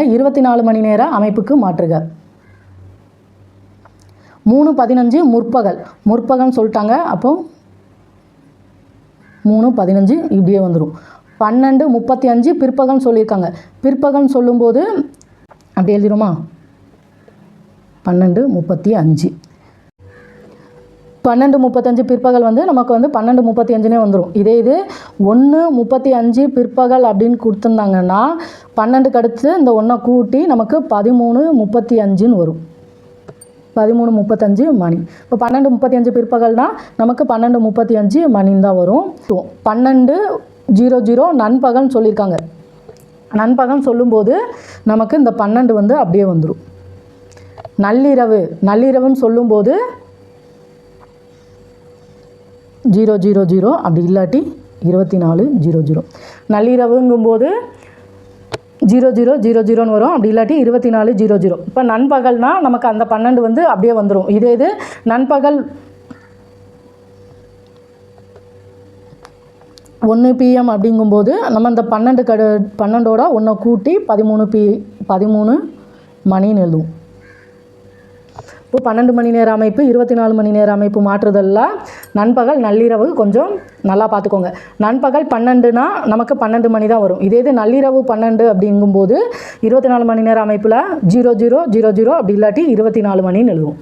24 மணி நேர அமைப்புக்கு மாற்றுக. 3:15 முற்பகல். முற்பகல் சொல்லிட்டாங்க. அப்போ 3:15 இப்படியே வந்துடும். 12:35 பிற்பகல் சொல்லியிருக்காங்க. பிற்பகல் சொல்லும்போது அப்படி எழுதிடுமா? 12:35. 12:35 பிற்பகல் வந்து நமக்கு வந்து 12:35 வந்துடும். இதே இது 1:35 பிற்பகல் அப்படின்னு கொடுத்துருந்தாங்கன்னா 12க்கு அடுத்து இந்த 1 கூட்டி நமக்கு 13:35 வரும். 13:35 மணி. இப்போ 12:35 பிற்பகல்னா நமக்கு 12:35 மணின்னு தான் வரும். 12:00 நண்பகல் சொல்லியிருக்காங்க. நண்பகல் சொல்லும்போது நமக்கு இந்த 12 வந்து அப்படியே வந்துடும். நள்ளிரவு. நள்ளிரவுன்னு சொல்லும்போது 0:00 அப்படி இல்லாட்டி 24:00. நள்ளிரவுங்கும்போது 00:00 வரும். அப்படி இல்லாட்டி 24:00. இப்போ நண்பகல்னால் நமக்கு அந்த 12 வந்து அப்படியே வந்துடும். இதே இது நண்பகல் 1 PM அப்படிங்கும்போது நம்ம அந்த 12ஓட 1 கூட்டி 13 மணின்னு எழுதுவோம். இப்போ 12 மணி நேர அமைப்பு 24 மணி நேர அமைப்பு மாற்றுதல்ல நண்பகல் நள்ளிரவு கொஞ்சம் நல்லா பார்த்துக்கோங்க. நண்பகல் 12னா நமக்கு 12 மணி தான் வரும். இதே இது நள்ளிரவு 12 அப்படிங்கும்போது 24 மணி நேர அமைப்பில் 00:00 அப்படி இல்லாட்டி 24 மணின்னு எழுதுவோம்.